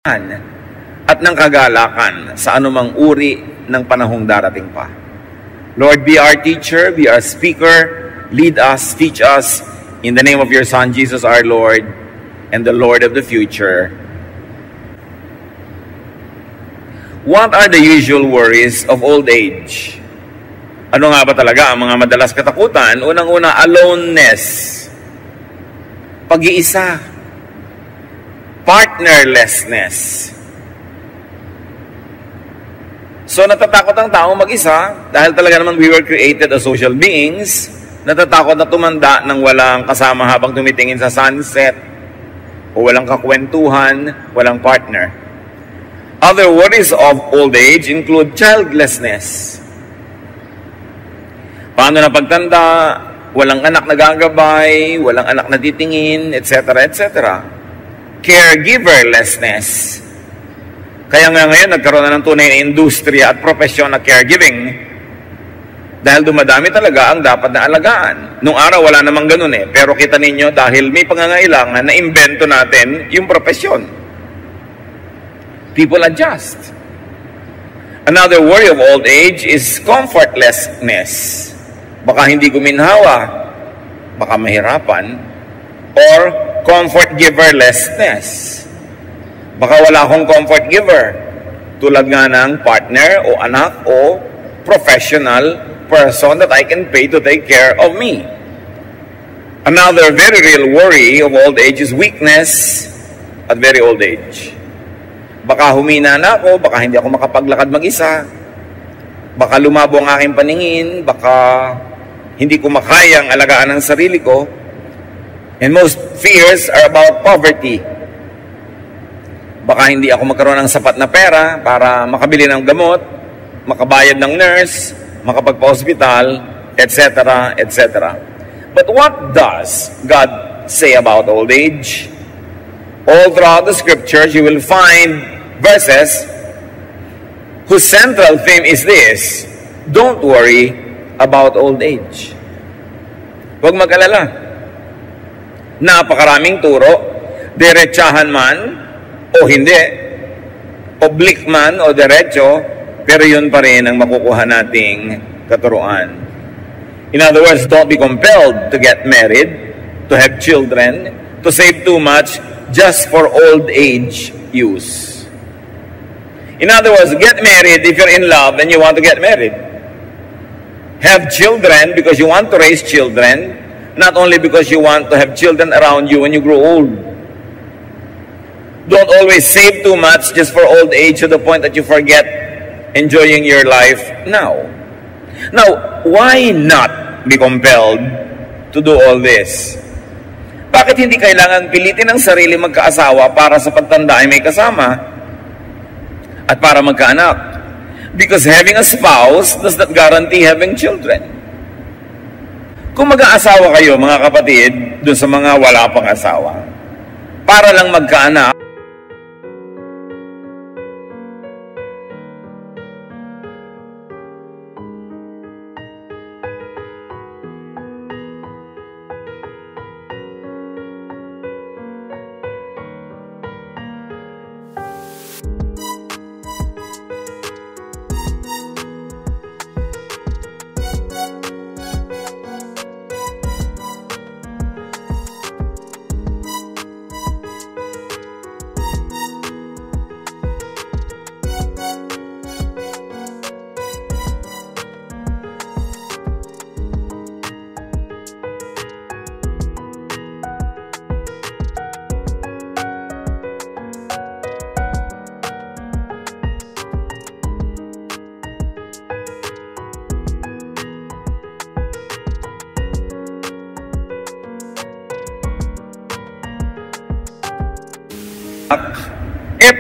at ng kagalakan sa anumang uri ng panahong darating pa. Lord, be our teacher, be our speaker, lead us, teach us, in the name of your Son, Jesus our Lord, and the Lord of the future. What are the usual worries of old age? Ano nga ba talaga ang mga madalas katakutan? Unang-una, aloneness, pag-iisa, partnerlessness. So natatakot ang tao mag-isa dahil talaga naman we were created as social beings. Natatakot na tumanda nang walang kasama habang tumitingin sa sunset o walang kakwentuhan, walang partner. Other worries of old age include childlessness. Paano na pagtanda, walang anak na gagabay, walang anak na titingin, etc., etc. Caregiverlessness. Kaya nga ngayon, nagkaroon na ng tunay na industriya at profesyon na caregiving dahil dumadami talaga ang dapat na alagaan. Nung araw, wala namang ganun eh. Pero kita ninyo, dahil may pangangailangan, na-invento natin yung profesyon. People adjust. Another worry of old age is comfortlessness. Baka hindi guminhawa, baka mahirapan, or comfort giverlessness. Baka wala akong comfort giver. Tulad nga ng partner o anak o professional person that I can pay to take care of me. Another very real worry of old age is weakness at very old age. Baka humina na ako, baka hindi ako makapaglakad mag-isa, baka lumabo ang aking paningin, baka hindi ko makayang alagaan ang sarili ko. And most fears are about poverty. Baka hindi ako magkaroon ng sapat na pera para makabili ng gamot, makabayad ng nurse, makapagpa-hospital, etc., etc. But what does God say about old age? All throughout the scriptures, you will find verses whose central theme is this: don't worry about old age. Huwag mag-alala. Napakaraming turo, diretsahan man o hindi, oblique man o diretso, pero yun pa rin ang makukuha nating katuruan. In other words, don't be compelled to get married, to have children, to save too much just for old age use. In other words, get married if you're in love and you want to get married. Have children because you want to raise children, not only because you want to have children around you when you grow old. Don't always save too much just for old age to the point that you forget enjoying your life now. Now, why not be compelled to do all this? Bakit hindi kailangan pilitin ang sarili magkaasawa para sa pagtanda ay may kasama at para magkaanak? Because having a spouse does not guarantee having children. Kung mag-aasawa kayo, mga kapatid, dun sa mga wala pang asawa, para lang magkaanak,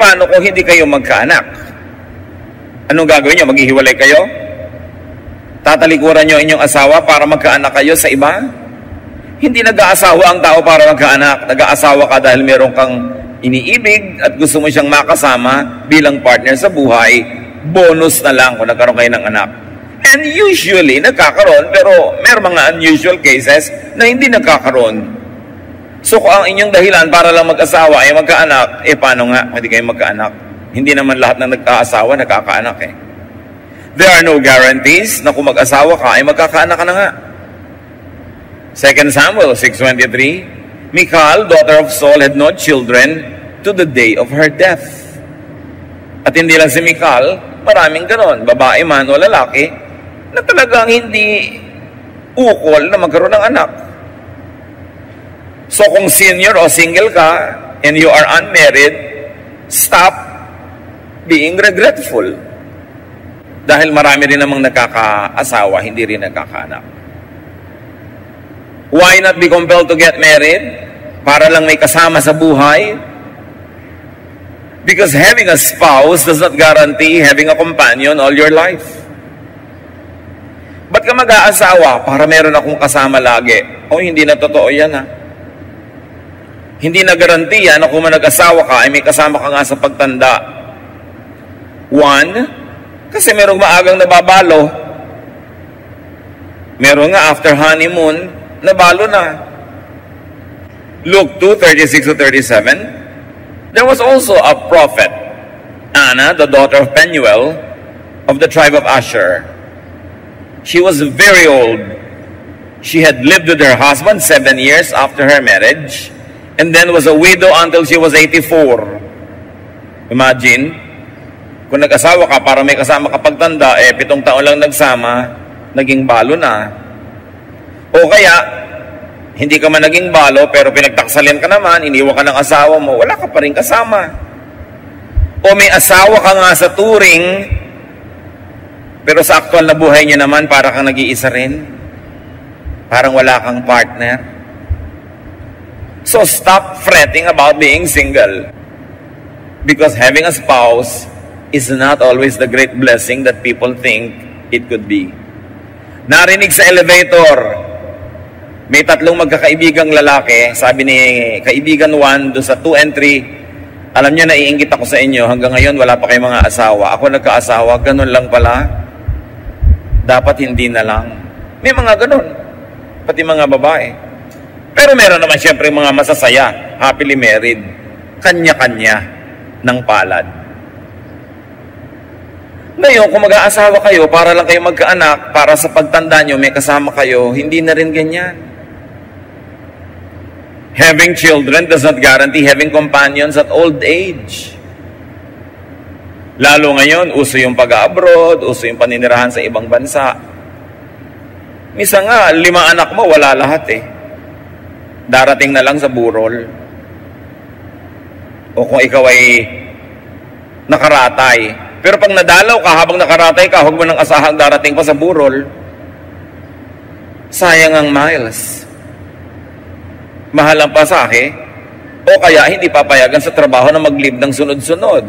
paano kung hindi kayo magkaanak? Anong gagawin nyo? Maghihiwalay kayo? Tatalikuran nyo inyong asawa para magkaanak kayo sa iba? Hindi nag-aasawa ang tao para magkaanak. Nag-aasawa ka dahil meron kang iniibig at gusto mo siyang makasama bilang partner sa buhay. Bonus na lang kung nagkaroon kayo ng anak. And usually, nagkakaroon, pero may mga unusual cases na hindi nagkakaroon. So kung ang inyong dahilan para lang mag-asawa ay magkaanak, paano nga hindi kayo magkaanak? Hindi naman lahat ng nagkaasawa nagkakaanak eh. There are no guarantees na kung mag-asawa ka ay magkakaanak ka na nga. 2 Samuel 6:23, Michal, daughter of Saul, had no children to the day of her death. At hindi lang si Michal, maraming ganon, babae man o lalaki, na talagang hindi ukol na magkaroon ng anak. So kung senior o single ka, and you are unmarried, stop being regretful. Dahil marami rin namang nakakaasawa, hindi rin nakakaanak. Why not be compelled to get married? Para lang may kasama sa buhay? Because having a spouse does not guarantee having a companion all your life. Ba't ka mag-aasawa? Para meron akong kasama lagi. Hindi na totoo yan ha. Hindi na garantiya na kung nag-asawa ka ay may kasama ka nga sa pagtanda. One, kasi merong maagang nababalo. Meron nga after honeymoon, nabalo na. Luke 2:36-37, there was also a prophet, Anna, the daughter of Penuel, of the tribe of Asher. She was very old. She had lived with her husband 7 years after her marriage, and then was a widow until she was 84. Imagine, kung nag-asawa ka para may kasama ka pagtanda, 7 taon lang nagsama, naging balo na. O kaya, hindi ka man naging balo, pero pinagtaksalin ka naman, iniwan ka ng asawa mo, wala ka pa rin kasama. O may asawa ka nga sa turing, pero sa aktual na buhay niya naman, para kang nag-iisa rin. Parang wala kang partner. So stop fretting about being single. Because having a spouse is not always the great blessing that people think it could be. Narinig sa elevator, may 3 magkakaibigang lalaki, sabi ni kaibigan 1 doon sa 2 and 3, alam niyo, naiinggit ako sa inyo, hanggang ngayon wala pa kayong mga asawa. Ako nagkaasawa, ganun lang pala. Dapat hindi na lang. May mga ganun, pati mga babae. Pero meron naman siyempre mga masasaya, happily married, kanya-kanya ng palad. Ngayon, kung mag-aasawa kayo, para lang kayo magkaanak, para sa pagtanda nyo, may kasama kayo, hindi na rin ganyan. Having children does not guarantee having companions at old age. Lalo ngayon, uso yung pag-abroad, uso yung paninirahan sa ibang bansa. Misa nga, 5 anak mo, wala lahat eh. Darating na lang sa burol. O kung ikaw ay nakaratay. Pero pag nadalaw ka, habang nakaratay ka, huwag mo nang asahang darating pa sa burol. Sayang ang miles. Mahal ang pasahe. O kaya hindi papayagan sa trabaho na mag-leave ng sunod-sunod.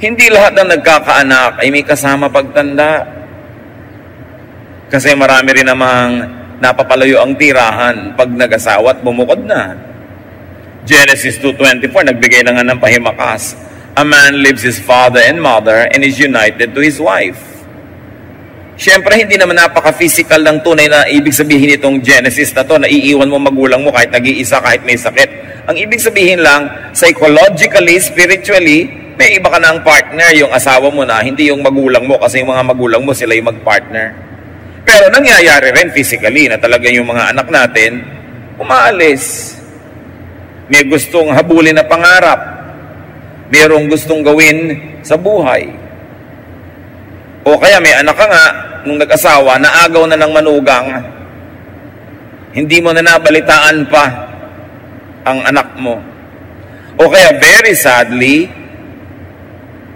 Hindi lahat ng nagkakaanak ay may kasama pagtanda. Kasi marami rin namang napapalayo ang tirahan pag nag-asawa at bumukod na. Genesis 2:24, nagbigay na nga ng pahimakas. A man leaves his father and mother and is united to his wife. Siyempre, hindi naman napaka-physical ng tunay na ibig sabihin itong Genesis na to, na iiwan mo magulang mo kahit nag-iisa, kahit may sakit. Ang ibig sabihin lang, psychologically, spiritually, may iba ka na ang partner, yung asawa mo na, hindi yung magulang mo, kasi yung mga magulang mo, sila yung mag-partner. Pero nangyayari rin physically na talaga yung mga anak natin, umaalis. May gustong habulin na pangarap. Mayroong gustong gawin sa buhay. O kaya may anak ka nga, nung nag-asawa, naagaw na ng manugang, hindi mo na nabalitaan pa ang anak mo. O kaya very sadly,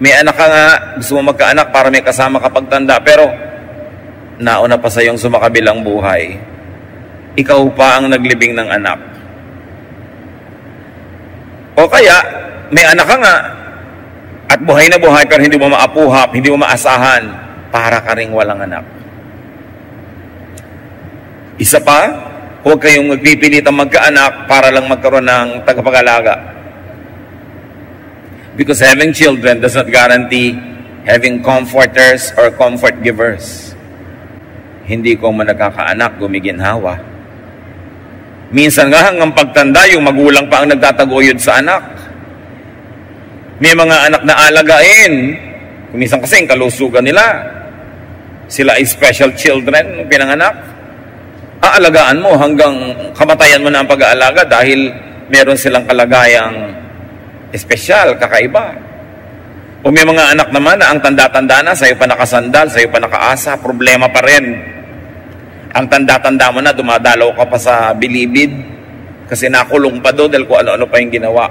may anak ka nga, gusto mo magkaanak para may kasama ka pagtanda, pero nauna pa sa iyong sumakabilang buhay. Ikaw pa ang naglibing ng anak. O kaya, may anak ka nga, at buhay na buhay, pero hindi mo maapuhap, hindi mo maasahan, para ka ring walang anak. Isa pa, huwag kayong magpipilitang magkaanak para lang magkaroon ng tagapag-alaga. Because having children does not guarantee having comforters or comfort givers. Hindi ko man nagkakaanak, gumiginhawa. Minsan nga hanggang pagtanda, yung magulang pa ang nagtataguyod sa anak. May mga anak na alagain. Minsan kasi yung kalusugan nila. Sila ay special children, pinanganak. Aalagaan mo hanggang kamatayan mo na ang pag-aalaga dahil meron silang kalagayang espesyal, kakaiba. O may mga anak naman na ang tanda-tanda na, sa'yo pa nakasandal, sa'yo pa nakaasa, problema pa rin. Ang tanda-tanda mo na, dumadalaw ka pa sa bilibid kasi nakulong pa doon dahil kung ano-ano pa yung ginawa.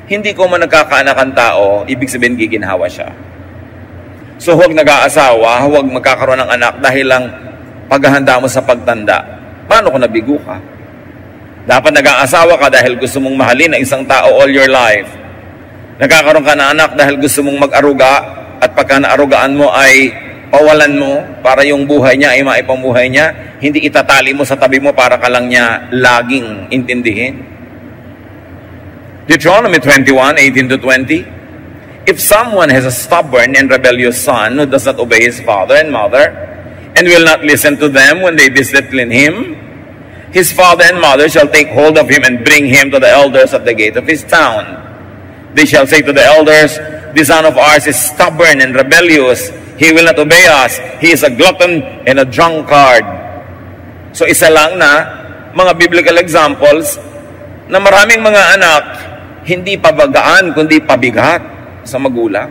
Hindi ko man nagkakaanakan tao, ibig sabihin giginhawa siya. So huwag nag-aasawa, huwag magkakaroon ng anak dahil lang paghahanda mo sa pagtanda. Paano kung nabigo ka? Dapat nag-aasawa ka dahil gusto mong mahalin ang isang tao all your life. Nagkakaroon ka ng anak dahil gusto mong mag-aruga at pagka naarugaan mo ay pawalan mo para yung buhay niya ay maipambuhay niya. Hindi itatali mo sa tabi mo para ka lang niya laging intindihin. Deuteronomy 21:18-20. If someone has a stubborn and rebellious son who does not obey his father and mother and will not listen to them when they discipline him, his father and mother shall take hold of him and bring him to the elders at the gate of his town. They shall say to the elders, "This son of ours is stubborn and rebellious. He will not obey us. He is a glutton and a drunkard." So isa lang na mga biblical examples na maraming mga anak hindi pabagaan kundi pabigat sa magulang.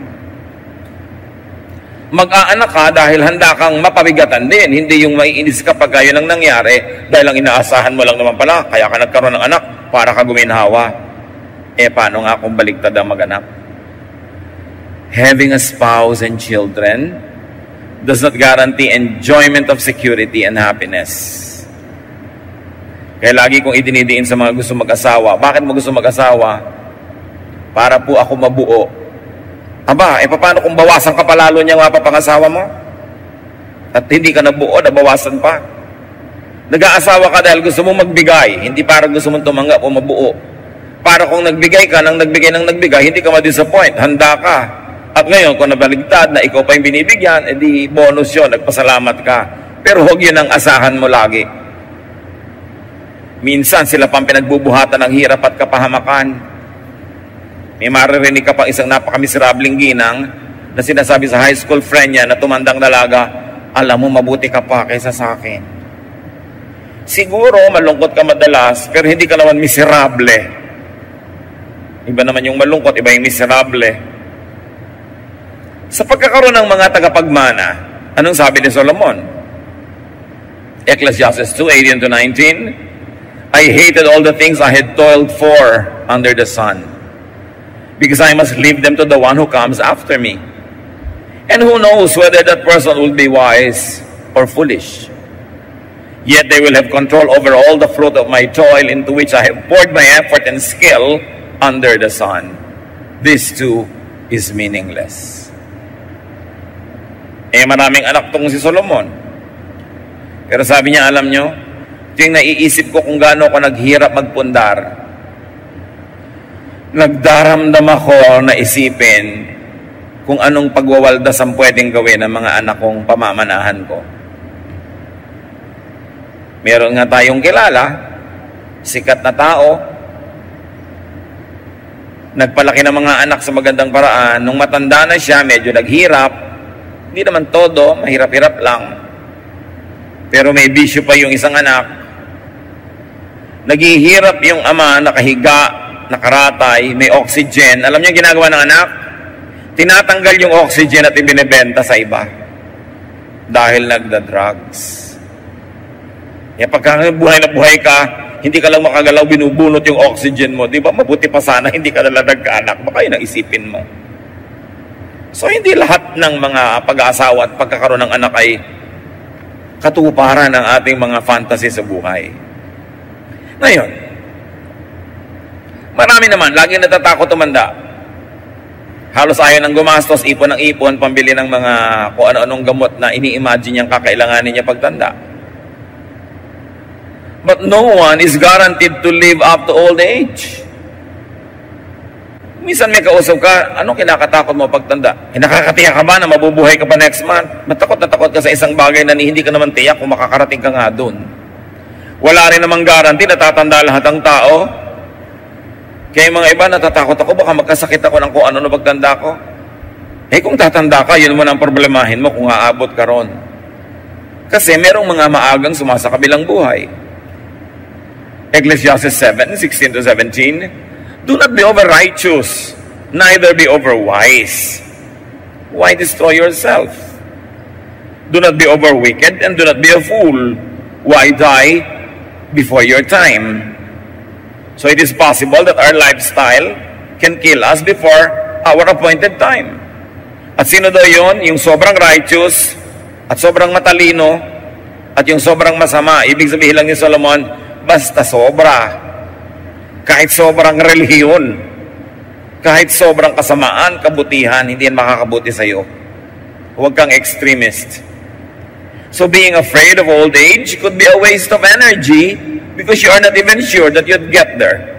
Mag-aanak ka dahil handa kang mapabigatan din. Hindi yung maiinis ka pag yun ang nangyari dahil ang inaasahan mo lang naman pala. Kaya ka nagkaroon ng anak para ka guminhawa. Paano nga kung baligtad ang mag-anak? Having a spouse and children does not guarantee enjoyment of security and happiness. Kaya lagi kong idinidiin sa mga gusto mag-asawa. Bakit mo gusto mag-asawa? Para po ako mabuo. Aba, paano kung bawasan ka pa lalo niya mapapangasawa mo? At hindi ka nabuo, nabawasan pa. Nag-aasawa ka dahil gusto mong magbigay, hindi para gusto mong tumanggap o mabuo. Para kung nagbigay ka, nang nagbigay, hindi ka ma-disappoint, handa ka. At ngayon, kung nabaligtad na ikaw pa yung binibigyan, edi bonus yun, nagpasalamat ka. Pero huwag yun ang asahan mo lagi. Minsan, sila pang pinagbubuhatan ng hirap at kapahamakan. May maririnig ka pang isang napakamiserabling ginang na sinasabi sa high school friend niya na tumandang dalaga, "Alam mo, mabuti ka pa kaysa sa akin." Siguro, malungkot ka madalas, pero hindi ka naman miserable. Iba naman yung malungkot, iba yung miserable. Sa pagkakaroon ng mga tagapagmana, anong sabi ni Solomon? Ecclesiastes 2:18-19, "I hated all the things I had toiled for under the sun, because I must leave them to the one who comes after me. And who knows whether that person will be wise or foolish. Yet they will have control over all the fruit of my toil into which I have poured my effort and skill under the sun. This too is meaningless." Maraming anak tong si Solomon. Pero sabi niya, alam nyo, ito yung naiisip ko kung gaano ako naghirap magpundar. Nagdaramdam ako na isipin kung anong pagwawaldas ang pwedeng gawin ng mga anak kong pamamanahan ko. Meron nga tayong kilala, sikat na tao, nagpalaki ng mga anak sa magandang paraan. Nung matanda na siya, medyo naghirap. Hindi naman todo, mahirap-hirap lang. Pero may bisyo pa yung isang anak. Naghihirap yung ama, nakahiga, nakaratay, may oxygen. Alam niyo yung ginagawa ng anak? Tinatanggal yung oxygen at ibinebenta sa iba. Dahil nagda-drugs. Pagka buhay na buhay ka, hindi ka lang makagalaw, binubunot yung oxygen mo. Di ba? Mabuti pa sana, hindi ka nalang nagkaanak. Baka yun ang isipin mo. So, hindi lahat ng mga pag-aasawa at pagkakaroon ng anak ay katuparan ng ating mga fantasy sa buhay. Ngayon, marami naman, laging natatakot tumanda. Halos ayaw nang gumastos, ipon ng ipon, pambili ng mga kung ano-anong gamot na ini-imagine niyang kakailanganin niya pagtanda. But no one is guaranteed to live up to old age. Minsan may kausap ka, anong kinakatakot mo pagtanda? Nakakatiyak ka ba na mabubuhay ka pa next month? Matakot na takot ka sa isang bagay na hindi ka naman tiyak kung makakarating ka nga doon. Wala rin namang guarantee na tatanda lahat ng tao. Kaya mga iba, natatakot ako, baka magkasakit ako ng kung ano na pagtanda ko. Eh kung tatanda ka, yun mo ang problemahin mo kung aabot ka ron. Kasi merong mga maagang sumasakabilang buhay. Ecclesiastes 7:16-17, do not be over righteous, neither be over wise. Why destroy yourself? Do not be over wicked, and do not be a fool. Why die before your time? So it is possible that our lifestyle can kill us before our appointed time. At sino daw yun? Yung sobrang righteous at sobrang matalino at yung sobrang masama. Ibig sabihin lang ni Solomon, basta sobra. Kahit sobrang relihiyon, kahit sobrang kasamaan, kabutihan, hindi yan makakabuti sa iyo. Huwag kang extremist. So being afraid of old age could be a waste of energy because you are not even sure that you'd get there.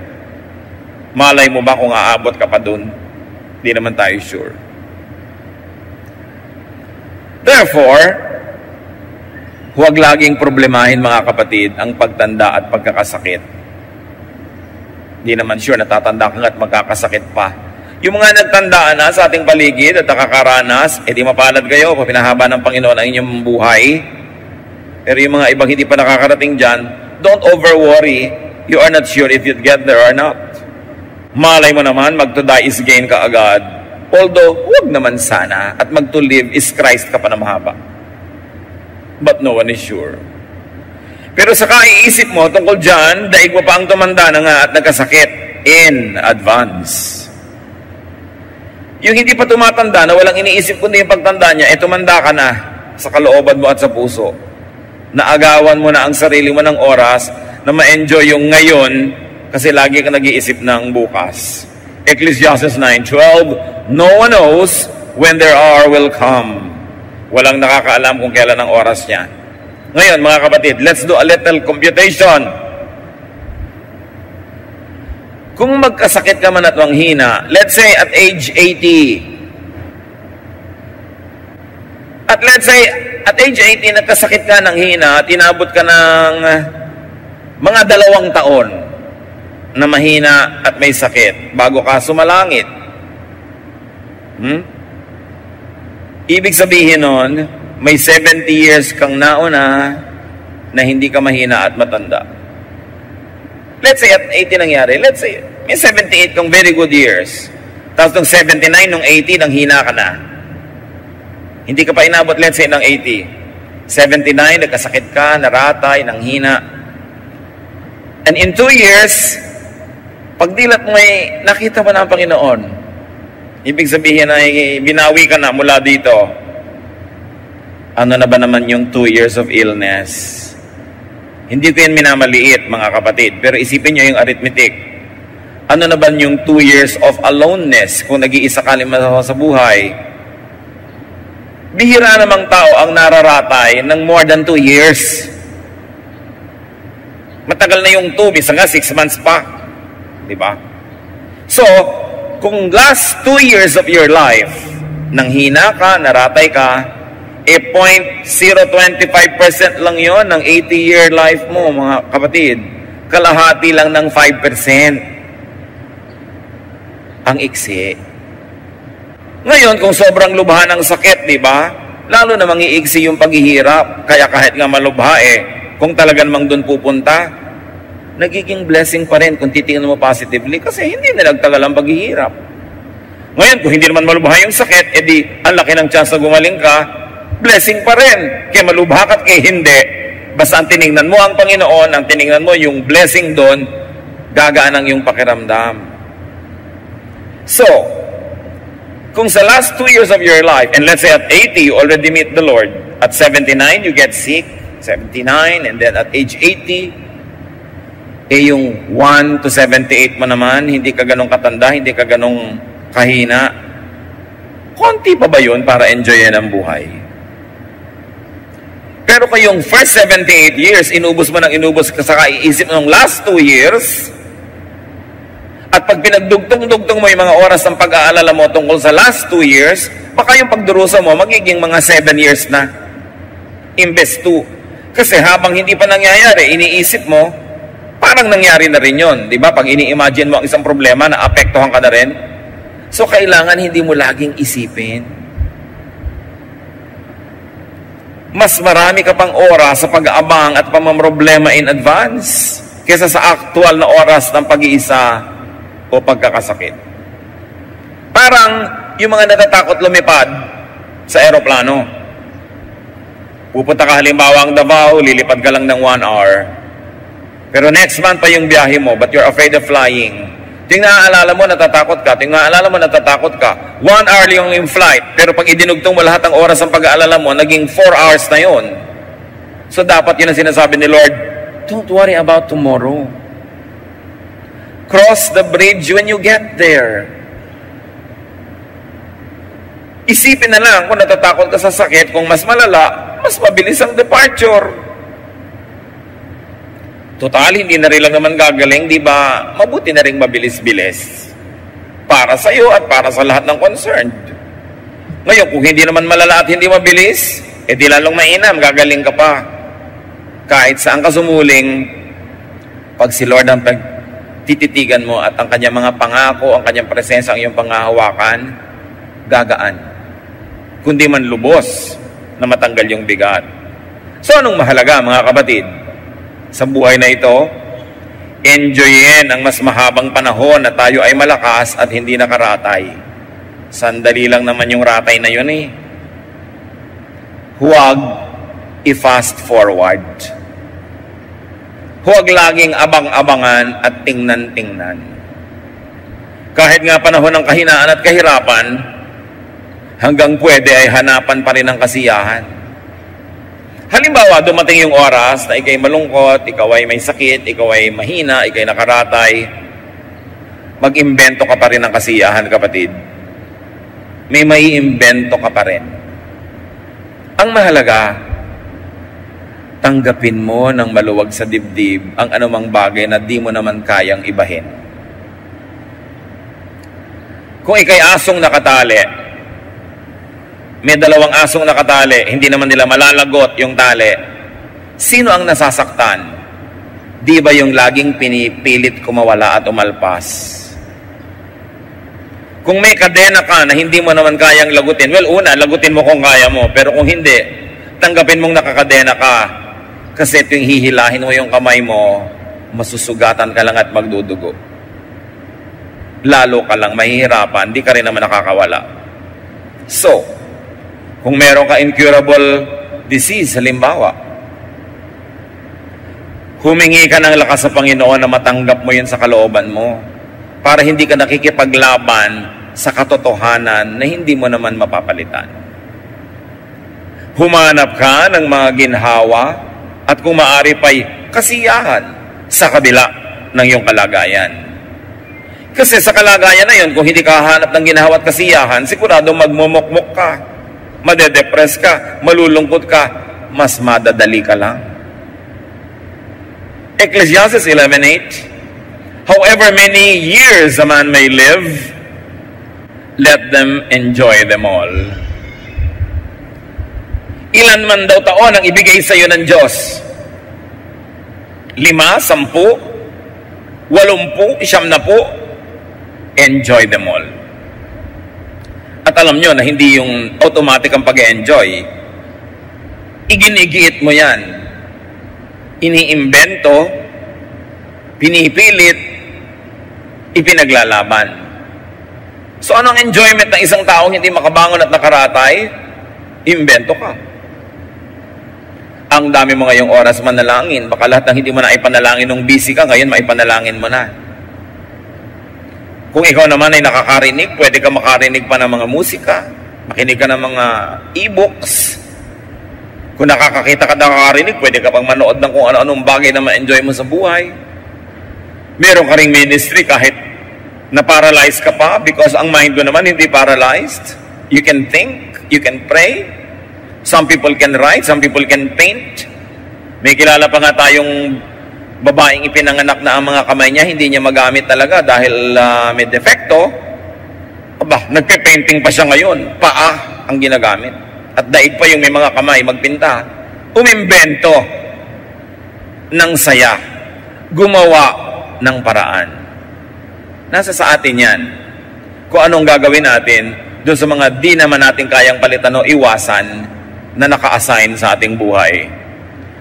Malay mo ba kung aabot ka pa dun? Hindi naman tayo sure. Therefore, huwag laging problemahin mga kapatid ang pagtanda at pagkakasakit. Hindi naman sure natatanda ka at magkakasakit pa. Yung mga nagtandaan na sa ating paligid at nakakaranas, di mapalad kayo, pinahaba ng Panginoon ang inyong buhay. Pero yung mga ibang hindi pa nakakarating dyan, don't over-worry. You are not sure if you'd get there or not. Malay mo naman, mag to die is gain ka agad. Although, huwag naman sana. At mag to live is Christ ka pa na mahaba. But no one is sure. Pero sa kaiisip mo tungkol dyan, daig mo pa ang tumanda na nga at nagkasakit in advance. Yung hindi pa tumatanda na walang iniisip kundi yung pagtanda niya, tumanda ka na sa kalooban mo at sa puso. Naagawan mo na ang sarili mo ng oras na ma-enjoy yung ngayon kasi lagi ka nag-iisip ng bukas. Ecclesiastes 9:12, no one knows when their hour will come. Walang nakakaalam kung kailan ang oras niya. Ngayon, mga kapatid, let's do a little computation. Kung magkasakit ka man at manghina, let's say at age 80. At let's say at age 80, nagkasakit ka ng hina at inabot ka ng mga 2 taon na mahina at may sakit bago ka sumalangit. Ibig sabihin nun, may 70 years kang nauna na hindi ka mahina at matanda. Let's say at 80 nangyari. Let's say, may 78 kang very good years. Tapos nung 79, nung 80, nang hina ka na. Hindi ka pa inabot, let's say, ng 80. 79, nagkasakit ka, naratay, nang hina. And in 2 years, pagdilat mo ay nakita mo na ang Panginoon. Ibig sabihin ay binawi ka na mula dito. Ano na ba naman yung 2 years of illness? Hindi ko yan minamaliit, mga kapatid. Pero isipin nyo yung arithmetic. Ano na ba yung 2 years of aloneness kung nag-iisa ka lima sa buhay? Bihira namang tao ang nararatay ng more than 2 years. Matagal na yung 2, bisa nga 6 months pa. Diba? So, kung last 2 years of your life, nang hina ka, naratay ka, 0.025% lang yon ng 80-year life mo, mga kapatid. Kalahati lang ng 5%. Ang iksi. Ngayon, kung sobrang lubha ng sakit, di ba? Lalo na mangiiksi yung paghihirap. Kaya kahit nga malubha kung talagang mang doon pupunta, nagiging blessing pa rin kung titingnan mo positively kasi hindi na nagtagal ang paghihirap. Ngayon, kung hindi naman malubha yung sakit, edi ang laki ng chance na gumaling ka, blessing pa rin. Kaya malubha ka at kaya hindi. Basta ang tinignan mo ang Panginoon, ang tinignan mo yung blessing doon, gagaan ang iyong pakiramdam. So, kung sa last 2 years of your life, and let's say at 80, you already meet the Lord. At 79, you get sick. 79, and then at age 80, yung 1 to 78 mo naman, hindi ka ganong katanda, hindi ka ganong kahina. Konti pa ba yun para enjoyin ang buhay? Pero kayong first 78 years, inubos mo ng inubos ka sa kaiisip ng last 2 years, at pag pinagdugtong-dugtong mo yung mga oras ng pag-aalala mo tungkol sa last 2 years, baka yung pagdurusa mo magiging mga 7 years na. Imbes 2. Kasi habang hindi pa nangyayari, iniisip mo, parang nangyari na rin yun. Di ba? Pag ini-imagine mo ang isang problema, naapektuhan ka na rin. So, kailangan hindi mo laging isipin. Mas marami ka pang oras sa pag-aabang at pamamroblema in advance kesa sa aktual na oras ng pag-iisa o pagkakasakit. Parang yung mga natatakot lumipad sa eroplano. Pupunta ka halimbawa ang Davao, lilipad ka lang ng 1 hour. Pero next month pa yung biyahe mo, but you're afraid of flying. Ting naaalala mo, natatakot ka. 1 hour yung flight. Pero pag idinugtong mo lahat ng oras ang pag-aalala mo, naging 4 hours na yon. So dapat yun ang sinasabi ni Lord, don't worry about tomorrow. Cross the bridge when you get there. Isipin na lang kung natatakot ka sa sakit, kung mas malala, mas mabilis ang departure. Total, hindi na rin lang naman gagaling, di ba? Mabuti na rin mabilis-bilis. Para sa iyo at para sa lahat ng concerned. Ngayon, kung hindi naman malala at hindi mabilis, di lalong mainam, gagaling ka pa. Kahit saan ka sumuling, pag si Lord ang tititigan mo at ang kanyang mga pangako, ang kanyang presensya, ang iyong pangahawakan, gagaan. Kundi man lubos na matanggal yung bigat. So, anong mahalaga, mga kapatid? Sa buhay na ito, enjoyin ang mas mahabang panahon na tayo ay malakas at hindi nakaratay. Sandali lang naman yung ratay na yun eh. Huwag i-fast forward. Huwag laging abang-abangan at tingnan-tingnan. Kahit nga panahon ng kahinaan at kahirapan, hanggang pwede ay hanapan pa rin ang kasiyahan. Halimbawa, dumating yung oras na ikay malungkot, ikaw ay may sakit, ikaw ay mahina, ikay nakaratay, mag-imbento ka pa rin ng kasiyahan, kapatid. May maiimbento ka pa rin. Ang mahalaga, tanggapin mo ng maluwag sa dibdib ang anumang bagay na di mo naman kayang ibahin. Kung ikay asong nakatali, may 2 asong nakatali, hindi naman nila malalagot yung tali. Sino ang nasasaktan? Di ba yung laging pinipilit kumawala at umalpas? Kung may kadena ka na hindi mo naman kayang lagutin, well, una, lagutin mo kung kaya mo. Pero kung hindi, tanggapin mong nakakadena ka. Kasi tuwing hihilahin mo yung kamay mo, masusugatan ka lang at magdudugo. Lalo ka lang mahihirapan, di ka rin naman nakakawala. So, kung meron ka incurable disease, halimbawa, humingi ka ng lakas sa Panginoon na matanggap mo yun sa kalooban mo para hindi ka nakikipaglaban sa katotohanan na hindi mo naman mapapalitan. Humanap ka ng mga ginhawa at kung maaari pa'y kasiyahan sa kabila ng iyong kalagayan. Kasi sa kalagayan na yun, kung hindi ka hahanap ng ginhawa at kasiyahan, sigurado magmumukmuk ka. Madedepress ka, malulungkot ka, mas madadali ka lang. Ecclesiastes 11:8, however many years a man may live, let them enjoy them all. Ilan man daw taon ang ibigay sa iyo ng Diyos? 5, 10, 80, 90, enjoy them all. At alam nyo na hindi yung automatic ang pag-enjoy. Iginigiit mo yan. Iniimbento, pinipilit, ipinaglalaban. So anong enjoyment ng isang taong hindi makabangon at nakaratay? Imbento ka. Ang dami mo ngayong oras manalangin. Baka lahat ng hindi mo na ipanalangin nung busy ka, ngayon maipanalangin mo na. Kung ikaw naman ay nakakarinig, pwede ka makarinig pa ng mga musika, makinig ka ng mga e-books. Kung nakakakita ka nakakarinig, pwede ka pang manood ng kung ano-anong bagay na ma-enjoy mo sa buhay. Meron ka ring ministry kahit na-paralyzed ka pa because ang mind mo naman hindi paralyzed. You can think, you can pray. Some people can write, some people can paint. May kilala pa nga tayong babaeng ipinanganak na ang mga kamay niya, hindi niya magamit talaga dahil may defekto. Aba, nagpe-painting pa siya ngayon. Paa ang ginagamit. At daig pa yung may mga kamay magpinta. Umimbento ng saya, gumawa ng paraan. Nasa sa atin yan. Kung anong gagawin natin doon sa mga di naman natin kayang palitan o iwasan na naka-assign sa ating buhay.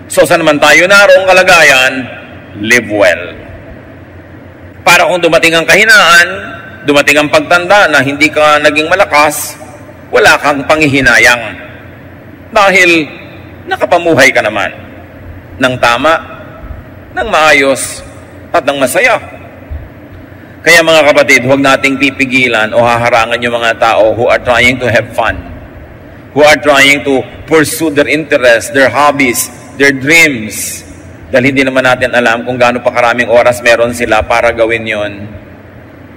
So saan naman tayo naroong kalagayan, live well. Para kung dumating ang kahinaan, dumating ang pagtanda na hindi ka naging malakas, wala kang panghihinayang. Dahil nakapamuhay ka naman ng tama, ng maayos, at ng masaya. Kaya mga kapatid, huwag nating pipigilan o haharangan yung mga tao who are trying to have fun, who are trying to pursue their interests, their hobbies, their dreams. Dahil hindi naman natin alam kung gaano pa karaming oras meron sila para gawin yon.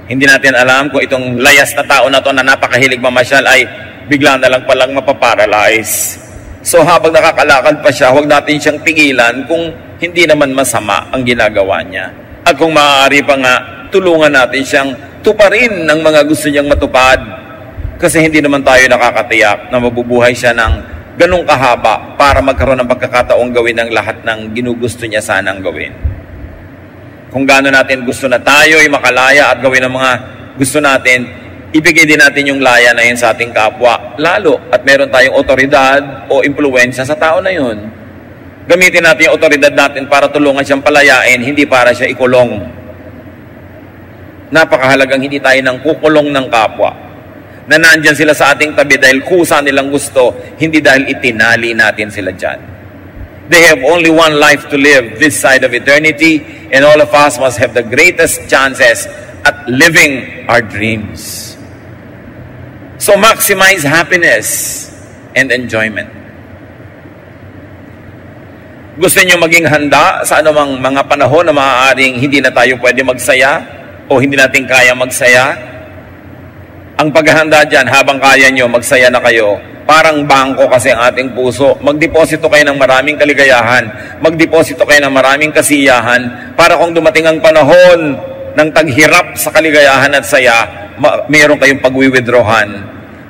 Hindi natin alam kung itong layas na tao na to na napakahilig mamasyal ay bigla na lang palang mapaparalyze. So habang nakakalakad pa siya, huwag natin siyang pigilan kung hindi naman masama ang ginagawa niya. At kung maaari pa nga, tulungan natin siyang tuparin ng mga gusto niyang matupad. Kasi hindi naman tayo nakakatiyak na mabubuhay siya ng ganong kahaba para magkaroon ng pagkakataong gawin ng lahat ng ginugusto niya sanang gawin. Kung gaano natin gusto na tayo ay makalaya at gawin ang mga gusto natin, ibigay din natin yung laya na yun sa ating kapwa. Lalo at meron tayong otoridad o impluwensya sa tao na yun. Gamitin natin yung otoridad natin para tulungan siyang palayain, hindi para siya ikulong. Napakahalagang hindi tayo nang kukulong ng kapwa. Na nandyan sila sa ating tabi dahil kusa nilang gusto, hindi dahil itinali natin sila dyan. They have only one life to live this side of eternity, and all of us must have the greatest chances at living our dreams. So maximize happiness and enjoyment. Gusto niyo maging handa sa anumang mga panahon na maaaring hindi na tayo pwede magsaya o hindi natin kaya magsaya? Ang paghahanda dyan, habang kaya nyo, magsaya na kayo. Parang bangko kasi ang ating puso. Magdeposito kayo ng maraming kaligayahan. Magdeposito kayo ng maraming kasiyahan. Para kung dumating ang panahon ng taghirap sa kaligayahan at saya, meron kayong pag-withdrawhan.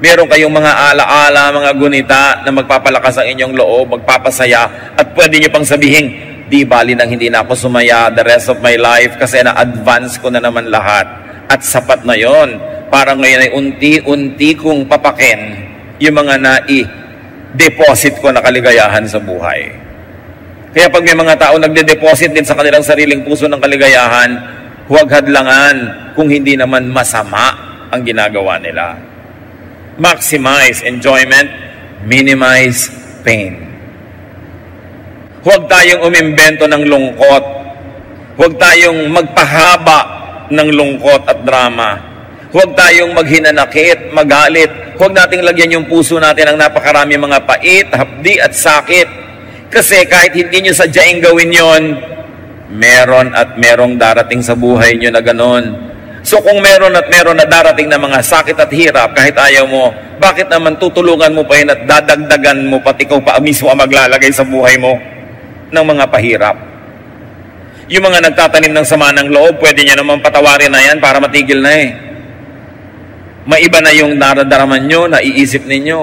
Meron kayong mga alaala, mga gunita na magpapalakas ang inyong loob, magpapasaya. At pwede nyo pang sabihin, di bali nang hindi na ako sumaya the rest of my life kasi na-advance ko na naman lahat. At sapat na yon. Para ngayon ay unti-unti kong papakin yung mga nai-deposit ko na kaligayahan sa buhay. Kaya pag may mga tao nagde-deposit din sa kanilang sariling puso ng kaligayahan, huwag hadlangan kung hindi naman masama ang ginagawa nila. Maximize enjoyment, minimize pain. Huwag tayong umimbento ng lungkot. Huwag tayong magpahaba ng lungkot at drama. Huwag tayong maghinanakit, magalit. Huwag nating lagyan yung puso natin ng napakarami mga pait, hapdi at sakit. Kasi kahit hindi nyo sadyaing gawin yon, meron at merong darating sa buhay nyo na ganon. So kung meron at meron na darating na mga sakit at hirap, kahit ayaw mo, bakit naman tutulungan mo pa yun at dadagdagan mo pati ikaw pa mismo ang maglalagay sa buhay mo ng mga pahirap? Yung mga nagtatanim ng sama ng loob, pwede niya naman patawarin na yan para matigil na eh. Maiba na yung nararamdaman nyo, naiisip ninyo.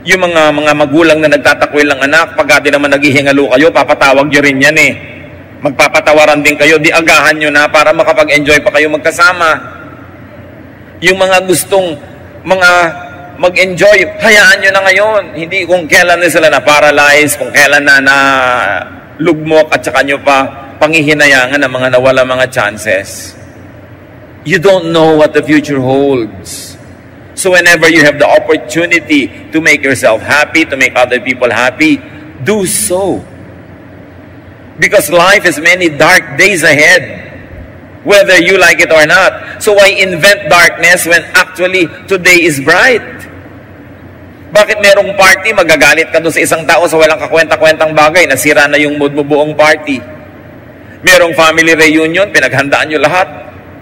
Yung mga magulang na nagtatakwil ng anak, pagka di naman naghihingalo kayo, papatawag nyo rin yan eh. Magpapatawaran din kayo, di agahan nyo na para makapag-enjoy pa kayo magkasama. Yung mga gustong mag-enjoy, hayaan nyo na ngayon. Hindi kung kailan na sila na-paralyze, kung kailan na lugmok at saka nyo pa panghihinayangan ng mga nawala mga chances. You don't know what the future holds. So whenever you have the opportunity to make yourself happy, to make other people happy, do so. Because life has many dark days ahead, whether you like it or not. So why invent darkness when actually today is bright? Bakit merong party, magagalit ka doon sa isang tao sa walang kakwenta-kwentang bagay, nasira na yung mood mo buong party. Merong family reunion, pinaghandaan nyo lahat.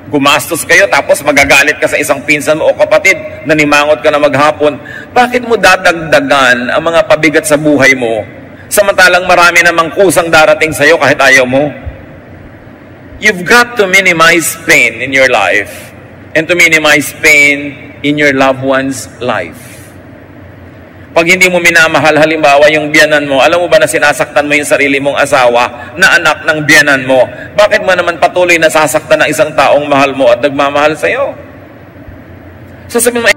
Gumastos kayo, tapos magagalit ka sa isang pinsan mo o kapatid, nanimangot ka na maghapon. Bakit mo dadagdagan ang mga pabigat sa buhay mo, samantalang marami namang kusang darating sa'yo kahit ayaw mo? You've got to minimize pain in your life and to minimize pain in your loved one's life. Pag hindi mo minamahal, halimbawa yung biyanan mo, alam mo ba na sinasaktan mo yung sarili mong asawa na anak ng biyanan mo? Bakit mo naman patuloy na sasaktan ng isang taong mahal mo at nagmamahal sa'yo? So sabi mo,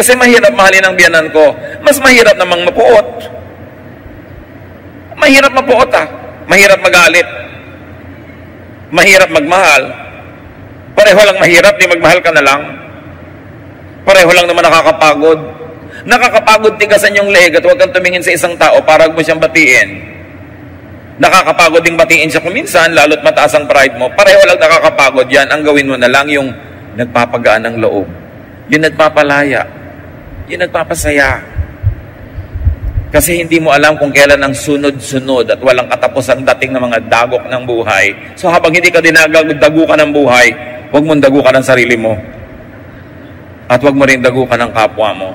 kasi mahirap mahalin ang biyanan ko. Mas mahirap namang mapuot. Mahirap mapuot Mahirap magalit. Mahirap magmahal. Pareho lang mahirap, di magmahal ka na lang. Pareho lang naman nakakapagod. Nakakapagod tigasan yung leg at huwag kang tumingin sa isang tao para mo siyang batiin. Nakakapagod ding batiin siya kuminsan, lalo't mataas ang pride mo. Pareho lang nakakapagod yan. Ang gawin mo na lang yung nagpapagaan ng loob. Yung nagpapalaya. Yung nagpapasaya. Kasi hindi mo alam kung kailan ang sunod-sunod at walang katapusang dating ng mga dagok ng buhay. So habang hindi ka dinadagukan ng buhay, huwag mong dagukan ang sarili mo. At huwag mo rin dagukan ang kapwa mo.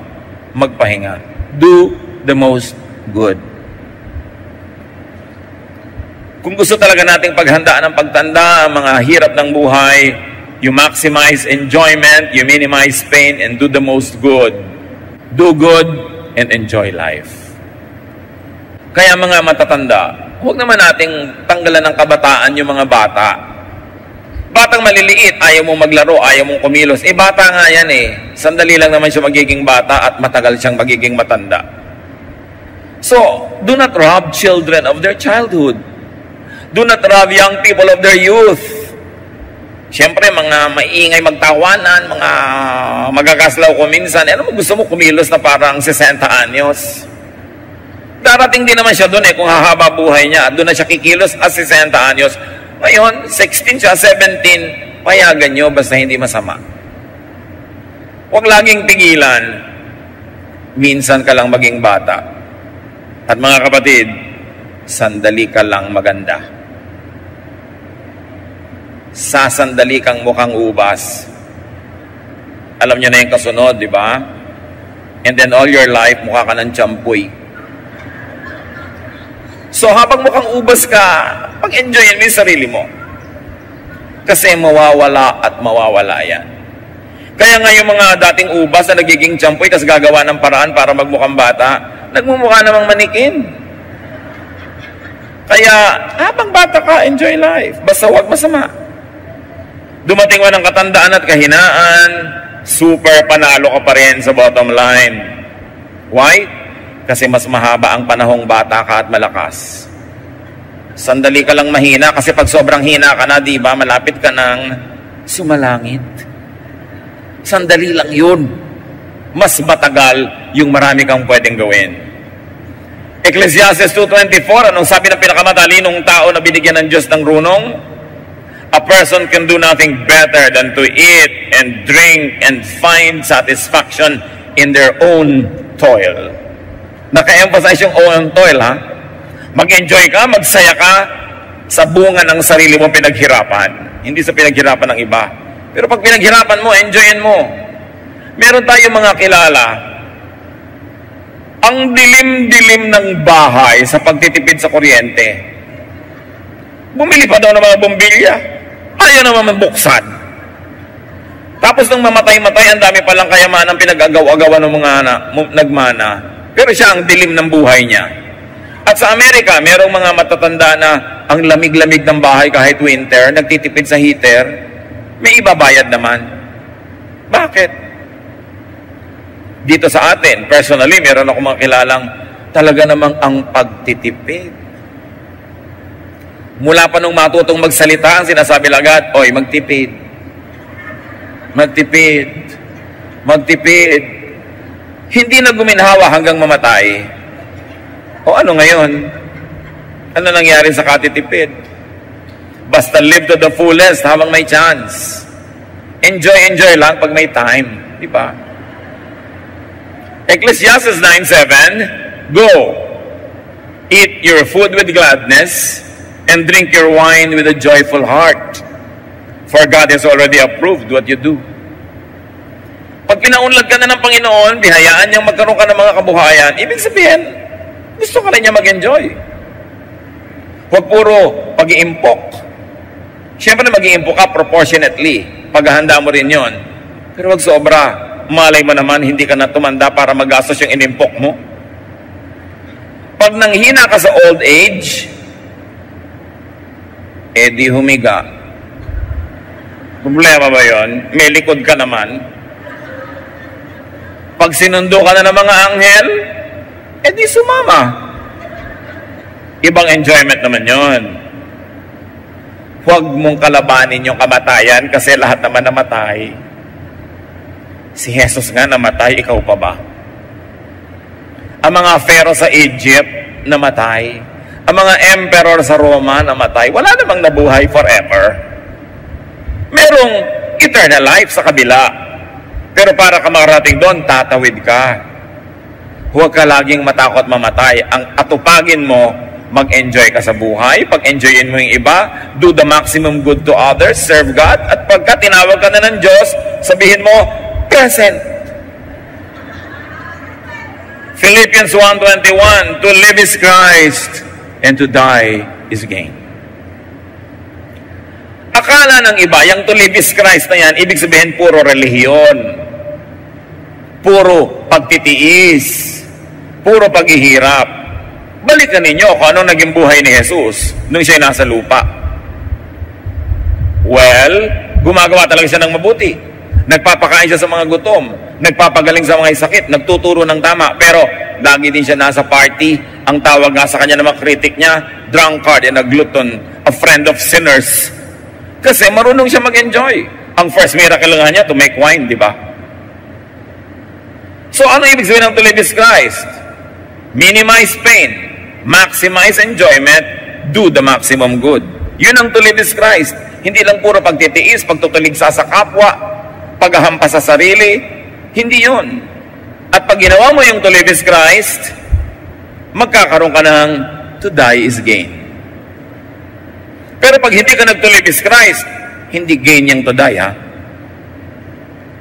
Magpahinga. Do the most good. Kung gusto talaga nating paghandaan ng pagtanda, ang mga hirap ng buhay, you maximize enjoyment, you minimize pain, and do the most good. Do good and enjoy life. Kaya mga matatanda, huwag naman nating tanggalan ng kabataan yung mga bata. Batang maliliit, ayaw mong maglaro, ayaw mong kumilos. Bata nga yan Sandali lang naman siya magiging bata at matagal siyang magiging matanda. So, do not rob children of their childhood. Do not rob young people of their youth. Siyempre, mga maingay magtawanan, mga magagaslaw ko minsan. Ano mo gusto mo kumilos na parang 60 anyos? Darating din naman siya doon kung hahaba buhay niya. Doon na siya kikilos at 60 anyos. Ngayon, 16 siya, 17, payagan nyo basta hindi masama. Huwag laging pigilan. Minsan ka lang maging bata. At mga kapatid, sandali ka lang maganda. Sasandali kang mukhang ubas. Alam niyo na yung kasunod, di ba? And then all your life, mukha ka ng tiyampoy. So habang mukhang ubas ka, pag-enjoyin mo yung sarili mo. Kasi mawawala at mawawala yan. Kaya nga yung mga dating ubas na nagiging tiyampoy, tapos gagawa ng paraan para magmukhang bata, nagmumukha namang manikin. Kaya habang bata ka, enjoy life. Basta huwag masama. Dumating mo ng katandaan at kahinaan, super panalo ka pa rin sa bottom line. Why? Kasi mas mahaba ang panahong bata ka at malakas. Sandali ka lang mahina kasi pag sobrang hina ka na, di ba, malapit ka ng sumalangit. Sandali lang yun. Mas matagal yung marami kang pwedeng gawin. Ecclesiastes 2:24, anong sabi ng pinakamatalinong tao na binigyan ng Diyos ng runong? A person can do nothing better than to eat and drink and find satisfaction in their own toil. Naka-emphasize yung own toil, Mag-enjoy ka, magsaya ka sa bunga ng sarili mong pinaghirapan. Hindi sa pinaghirapan ng iba. Pero pag pinaghirapan mo, enjoyin mo. Meron tayong mga kilala. Ang dilim-dilim ng bahay sa pagtitipid sa kuryente. Bumili pa daw ng mga bombilya. Ayaw naman mabuksan. Tapos nung mamatay-matay, ang dami palang kayamanang pinag-agaw-agawan ng mga nagmana. Pero siya ang dilim ng buhay niya. At sa Amerika, merong mga matatanda na ang lamig-lamig ng bahay kahit winter, nagtitipid sa heater, may ibabayad naman. Bakit? Dito sa atin, personally, meron ako mga kilalang talaga namang ang pagtitipid. Mula pa nung matutong magsalita, ang sinasabi agad, oy, magtipid. Magtipid. Magtipid. Hindi na guminhawa hanggang mamatay. O ano ngayon? Ano nangyari sa katitipid? Basta live to the fullest habang may chance. Enjoy lang pag may time. Di ba? Ecclesiastes 9:7, go, eat your food with gladness, and drink your wine with a joyful heart, for God has already approved what you do. Pag pinaunlad ka na ng Panginoon, bihayaan niyang magkaroon ka ng mga kabuhayan, ibig sabihin, gusto ka na niya mag-enjoy. Huwag puro pag-iimpok. Siyempre mag-iimpok ka proportionately. Paghahanda mo rin yon. Pero huwag sobra. Malay mo naman, hindi ka na tumanda para magastos yung inimpok mo. Pag nanghina ka sa old age, di humiga. Problema ba yon? May likod ka naman. Pag sinundo ka na ng mga anghel, di sumama. Ibang enjoyment naman yon. Huwag mong kalabanin yung kamatayan kasi lahat naman namatay. Si Jesus nga namatay, ikaw pa ba? Ang mga pharaoh sa Egypt, namatay. Ang mga emperor sa Roma, namatay. Wala namang nabuhay forever. Merong eternal life sa kabila. Pero para ka makarating doon, tatawid ka. Huwag ka laging matakot mamatay. Ang atupagin mo, mag-enjoy ka sa buhay. Pag-enjoyin mo yung iba, do the maximum good to others, serve God. At pagka tinawag ka na ng Diyos, sabihin mo, present. Philippians 1:21, to live is Christ, and to die is gain. Akala ng iba, yung to live is Christ na yan, ibig sabihin puro relihiyon, puro pagtitiis, puro paghihirap. Balikan ninyo kung anong naging buhay ni Jesus nung siya nasa lupa. Well, gumagawa talaga siya ng mabuti. Nagpapakain siya sa mga gutom, nagpapagaling sa mga sakit, nagtuturo ng tama, pero lagi din siya nasa party. Ang tawag nga sa kanya ng mga kritik niya, drunkard and a glutton, a friend of sinners. Kasi marunong siya mag-enjoy. Ang first miracle nga niya, to make wine, di ba? So ano ibig sabihin ng to live is Christ? Minimize pain, maximize enjoyment, do the maximum good. Yun ang to live is Christ. Hindi lang puro pagtitiis, pagtutuligsa sa kapwa, paghahampas sa sarili, hindi yun. At pag ginawa mo yung to live is Christ, magkakaroon ka ng to die is gain. Pero pag hindi ka nag to live is Christ, hindi gain yung to die, ha?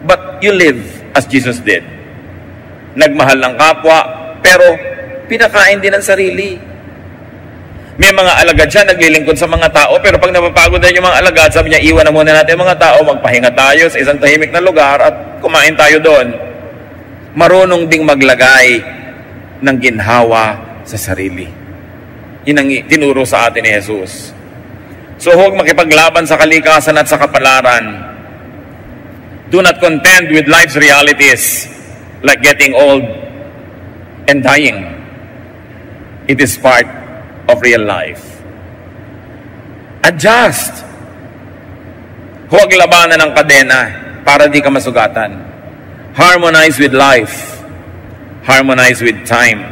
But you live as Jesus did. Nagmahal ng kapwa, pero pinakain din ang sarili. May mga alagad siya, naglilingkod sa mga tao, pero pag napapagod na yung mga alagad, sabi niya, iwan na muna natin mga tao, magpahinga tayo sa isang tahimik na lugar at kumain tayo doon. Marunong ding maglagay ng ginhawa sa sarili. Yun ang tinuro sa atin ni Jesus. So huwag makipaglaban sa kalikasan at sa kapalaran. Do not contend with life's realities like getting old and dying. It is part of real life. Adjust. Huwag labanan ng kadena para di ka masugatan. Harmonize with life. Harmonize with time.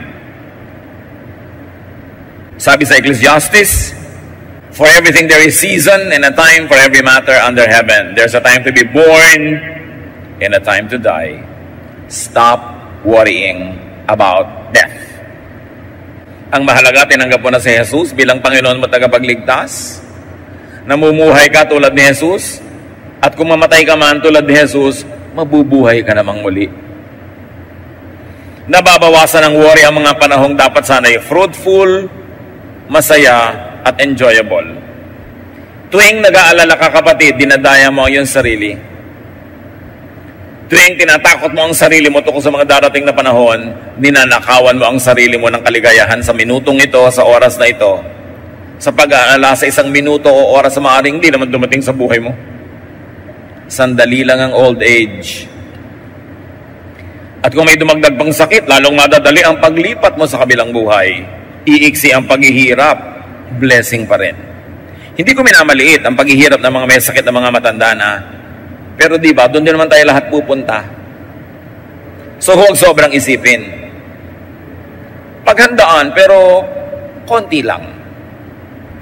Sabi sa Ecclesiastes, for everything there is season and a time for every matter under heaven. There's a time to be born and a time to die. Stop worrying about death. Ang mahalaga, tinanggap mo na si Jesus bilang Panginoon mo tagapagligtas. Namumuhay ka tulad ni Jesus. At kung mamatay ka man tulad ni Jesus, mabubuhay ka namang muli. Nababawasan ng worry ang mga panahong dapat sana'y fruitful, masaya, at enjoyable. Tuwing nag-aalala ka, kapatid, dinadaya mo ang iyong sarili. Tuwing tinatakot mo ang sarili mo tungkol sa mga darating na panahon, ninanakawan mo ang sarili mo ng kaligayahan sa minutong ito, sa oras na ito. Sa pag-aalala sa isang minuto o oras sa maaaring hindi naman dumating sa buhay mo. Sandali lang ang old age. At kung may dumagdag pang sakit, lalong madadali ang paglipat mo sa kabilang buhay. Iiksi ang paghihirap, blessing pa rin. Hindi ko minamaliit ang paghihirap ng mga may sakit na mga matanda na, pero di ba, doon din naman tayo lahat pupunta. So huwag sobrang isipin. Paghandaan, pero konti lang.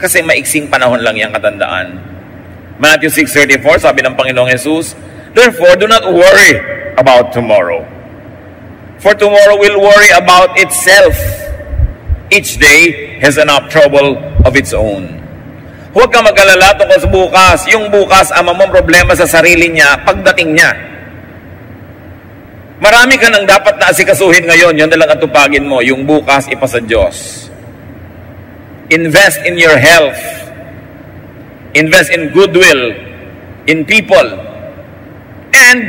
Kasi maiksing panahon lang yung katandaan. Matthew 6:34, sabi ng Panginoong Jesus, therefore, do not worry about tomorrow. For tomorrow will worry about itself. Each day has enough trouble of its own. Huwag kang mag-alala tungkol sa bukas. Yung bukas, ang mamang problema sa sarili niya, pagdating niya. Marami ka nang dapat na asikasuhin ngayon. Yun na lang ang tupagin mo. Yung bukas, ipasa Diyos. Invest in your health. Invest in goodwill, in people, and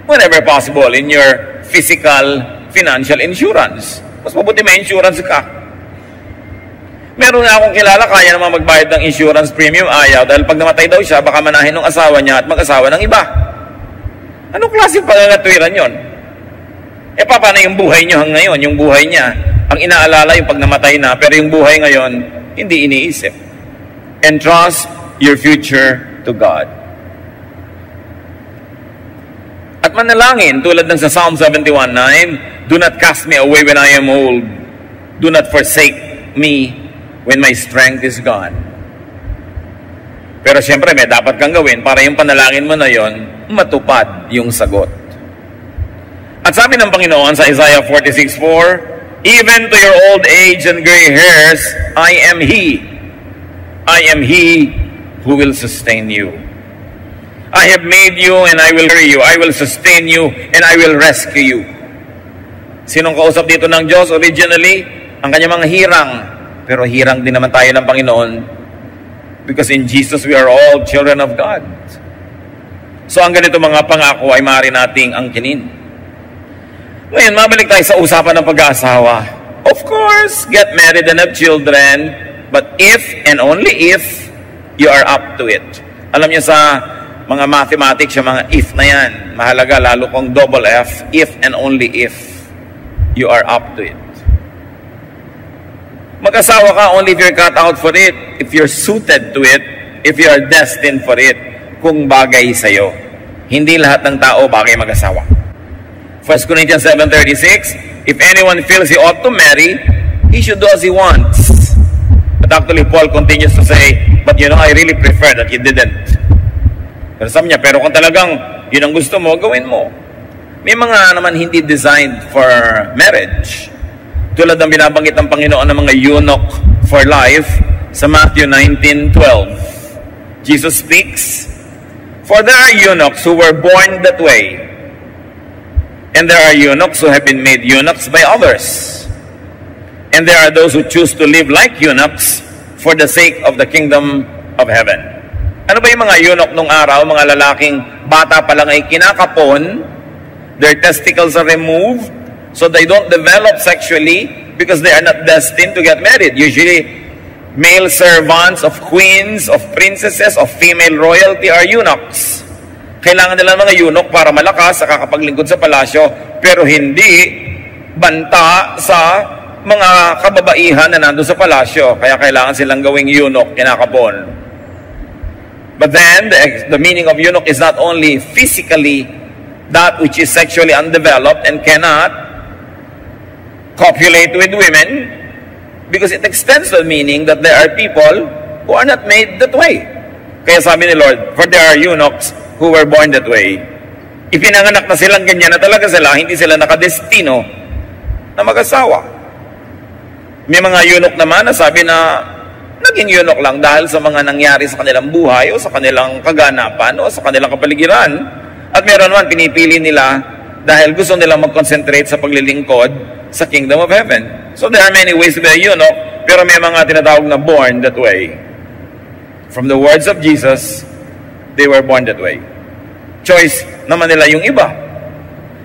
whenever possible, in your physical, financial insurance. Mas mabuti may insurance ka. Meron nga akong kilala, kaya naman magbayad ng insurance premium, ayaw, dahil pag namatay daw siya, baka manahin ng asawa niya at mag-asawa ng iba. Anong klaseng pangangatwiran yon? Paano yung buhay niyo ngayon? Yung buhay niya, ang inaalala yung pag namatay na, pero yung buhay ngayon, hindi iniisip. Entrust your future to God. At manalangin, tulad ng sa Psalm 71:9, do not cast me away when I am old. Do not forsake me when my strength is gone. Pero siyempre, may dapat kang gawin para yung panalangin mo na yon, matupad yung sagot. At sabi ng Panginoon sa Isaiah 46:4, even to your old age and gray hairs, I am He. I am He who will sustain you. I have made you and I will carry you. I will sustain you and I will rescue you. Sinong kausap dito ng Diyos? Originally, ang kanyang mga hirang. Pero hirang din naman tayo ng Panginoon because in Jesus we are all children of God. So ang ganito mga pangako ay maaari nating angkinin. Ngayon, mabalik tayo sa usapan ng pag-aasawa. Of course, get married and have children, but if and only if you are up to it. Alam niyo sa mga mathematics, yung mga if na yan, mahalaga lalo kung double F, if and only if you are up to it. Mag-asawa ka only if you're cut out for it, if you're suited to it, if you are destined for it, kung bagay sa'yo. Hindi lahat ng tao bagay mag-asawa. 1 Corinthians 7:36, if anyone feels he ought to marry, he should do as he wants. But actually, Paul continues to say, but you know, I really prefer that you didn't. Pero sabi niya, pero kung talagang yun ang gusto mo, gawin mo. May mga naman hindi designed for marriage. Tulad ng binabanggit ng Panginoon ng mga eunuch for life sa Matthew 19:12. Jesus speaks, for there are eunuchs who were born that way, and there are eunuchs who have been made eunuchs by others. And there are those who choose to live like eunuchs for the sake of the kingdom of heaven. Ano ba yung mga eunuch nung araw? Mga lalaking bata pa lang ay kinakapon, their testicles are removed, so they don't develop sexually because they are not destined to get married. Usually, male servants of queens, of princesses, of female royalty are eunuchs. Kailangan nila mga eunuch para malakas sa kakapaglingkod sa palasyo, pero hindi banta sa mga kababaihan na nandun sa palasyo. Kaya kailangan silang gawing eunuch, kinakapon. But then, the meaning of eunuch is not only physically that which is sexually undeveloped and cannot copulate with women, because it extends the meaning that there are people who are not made that way. Kaya sabi ni Lord, for there are eunuchs who were born that way. Ipinanganak na silang ganyan na talaga sila, hindi sila nakadestino na mag-asawa. May mga eunuch naman na sabi na naging eunuch lang dahil sa mga nangyari sa kanilang buhay o sa kanilang kaganapan o sa kanilang kapaligiran. At meron naman pinipili nila dahil gusto nilang mag-concentrate sa paglilingkod sa kingdom of heaven. So there are many ways to be a eunuch, pero may mga tinatawag na born that way. From the words of Jesus, they were born that way. Choice naman nila yung iba.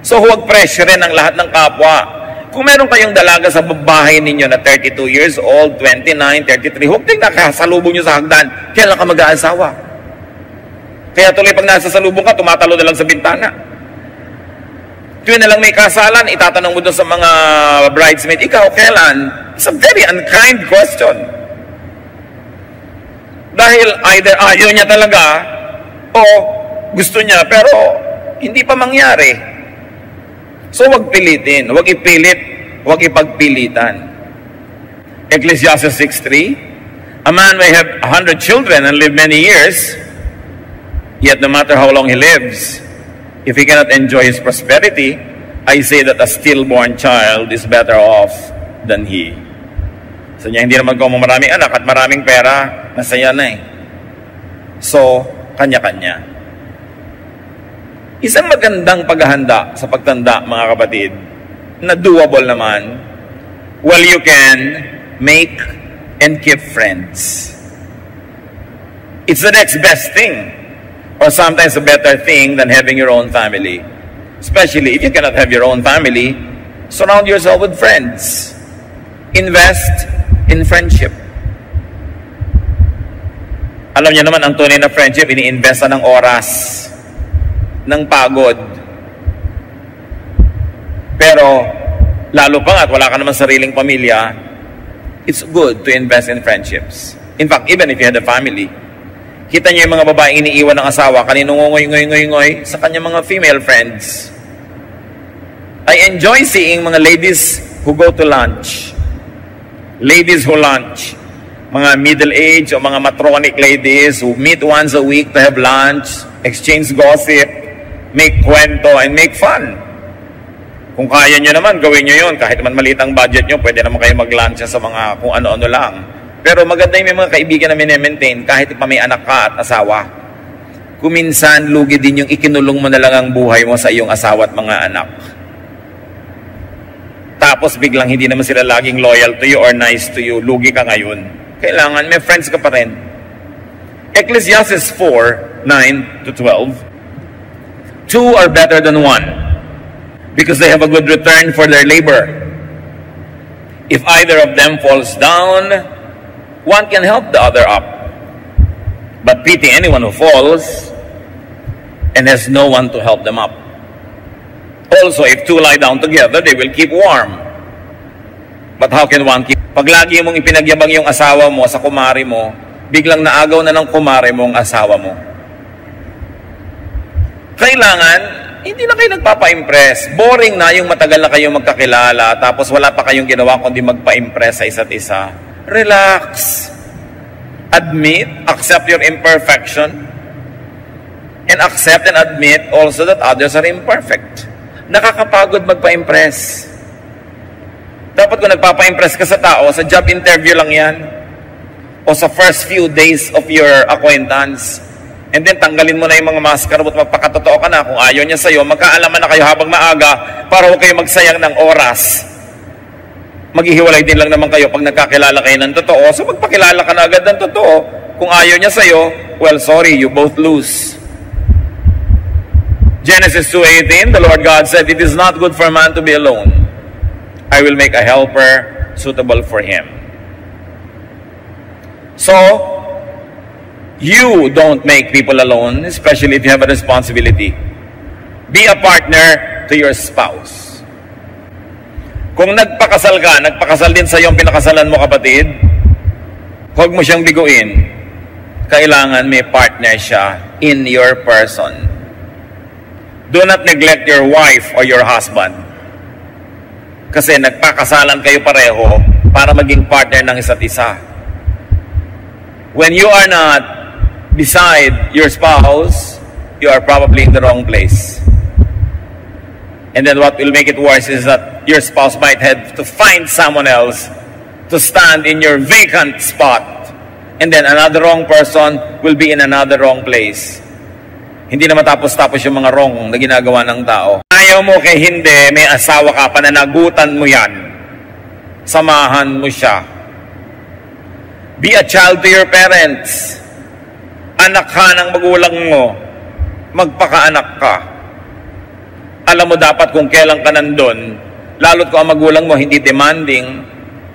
So huwag pressurein ang lahat ng kapwa. Kung meron kayong dalaga sa bahay ninyo na 32 years old, 29, 33, huwag din nakasalubong nyo sa hagdan. Kailan ka mag-aasawa? Kaya tuloy pag nasa salubong ka, tumatalo na lang sa bintana. Tuwing na lang may kasalan, itatanong mo doon sa mga bridesmaid, ikaw, kailan? It's a very unkind question. Dahil either ayaw niya talaga, o gusto niya, pero hindi pa mangyari. So, wag pilitin, wag ipilit, wag ipagpilitan. Ecclesiastes 6:3, a man may have 100 children and live many years, yet no matter how long he lives, if he cannot enjoy his prosperity, I say that a stillborn child is better off than he. So niya, hindi naman kung maraming anak at maraming pera, masaya na eh. So, kanya-kanya. Isang magandang paghahanda sa pagtanda, mga kapatid, na doable naman, well, you can make and keep friends. It's the next best thing, or sometimes a better thing than having your own family. Especially if you cannot have your own family, surround yourself with friends. Invest in friendship. Alam niyo naman, ang tunay na friendship, ini-investa ng oras, ng pagod. Pero, lalo pa nga at wala ka naman sariling pamilya, it's good to invest in friendships. In fact, even if you had a family, kita niyo yung mga babaeng iniiwan ng asawa, kaninong ngoy sa kanyang mga female friends. I enjoy seeing mga ladies who go to lunch. Ladies who lunch. Mga middle-aged o mga matronic ladies who meet once a week to have lunch, exchange gossip, make kwento, and make fun. Kung kaya nyo naman, gawin nyo yun. Kahit man maliit ang budget nyo, pwede naman kayo mag-lunch sa mga kung ano-ano lang. Pero maganda yung may mga kaibigan na minemaintain kahit pa may anak ka at asawa. Kung minsan, lugi din yung ikinulong mo na lang ang buhay mo sa iyong asawa at mga anak. Tapos biglang hindi naman sila laging loyal to you or nice to you. Lugi ka ngayon. Kailangan may friends ka pa rin. Ecclesiastes 4:9-12. Two are better than one, because they have a good return for their labor. If either of them falls down, one can help the other up. But pity anyone who falls and has no one to help them up. Also, if two lie down together, they will keep warm. But how can one keep? Pag lagi mong ipinagyabang yung asawa mo sa kumari mo, biglang naagaw na ng kumari mo ang asawa mo. Kailangan, hindi na kayo nagpapa-impress. Boring na yung matagal na kayong magkakilala, tapos wala pa kayong ginawa kundi magpa-impress sa isa't isa. Relax. Admit, accept your imperfection, and accept and admit also that others are imperfect. Nakakapagod magpa-impress. Dapat kung nagpapa-impress ka sa tao, sa job interview lang yan, o sa first few days of your acquaintance, and then tanggalin mo na yung mga maskara at magpakatotoo ka na. Kung ayaw niya sa'yo, magkaalaman na kayo habang maaga para huwag kayo magsayang ng oras. Maghihiwalay din lang naman kayo pag nagkakilala kayo ng totoo. So magpakilala ka na agad ng totoo. Kung ayaw niya sa'yo, well, sorry, you both lose. Genesis 2:18, the Lord God said, "It is not good for a man to be alone. I will make a helper suitable for him." So, you don't make people alone, especially if you have a responsibility. Be a partner to your spouse. Kung nagpakasal ka, nagpakasal din sa iyong pinakasalan mo, kapatid, huwag mo siyang biguin. Kailangan may partner siya in your person. Do not neglect your wife or your husband. Kasi nagpakasalan kayo pareho para maging partner ng isa't isa. When you are not beside your spouse, you are probably in the wrong place. And then what will make it worse is that your spouse might have to find someone else to stand in your vacant spot. And then another wrong person will be in another wrong place. Hindi na matapos-tapos yung mga wrong na ginagawa ng tao. Ayaw mo kay hindi, may asawa ka, pananagutan mo yan. Samahan mo siya. Be a child to your parents. Anak ka ng magulang mo. Magpakaanak ka. Alam mo dapat kung kailan ka nandun, lalo't kung ang magulang mo hindi demanding,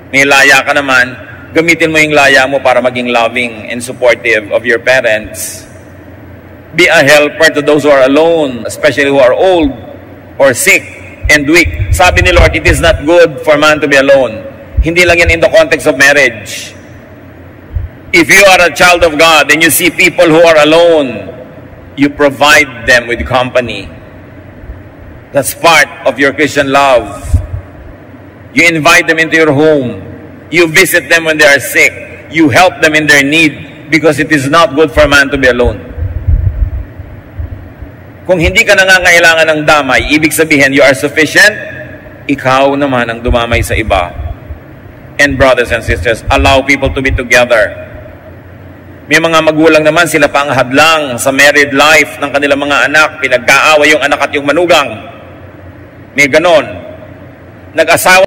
may laya ka naman, gamitin mo yung laya mo para maging loving and supportive of your parents. Be a helper to those who are alone, especially who are old or sick. and weak. Sabi ni Lord, it is not good for man to be alone. Hindi lang yan in the context of marriage. If you are a child of God and you see people who are alone, you provide them with company. That's part of your Christian love. You invite them into your home. You visit them when they are sick. You help them in their need, because it is not good for man to be alone. Kung hindi ka nangangailangan ng damay, ibig sabihin you are sufficient, ikaw naman ang dumamay sa iba. And brothers and sisters, allow people to be together. May mga magulang naman, sila pa ang hadlang sa married life ng kanilang mga anak. Pinagkaaway yung anak at yung manugang. May ganon. Nag-asawa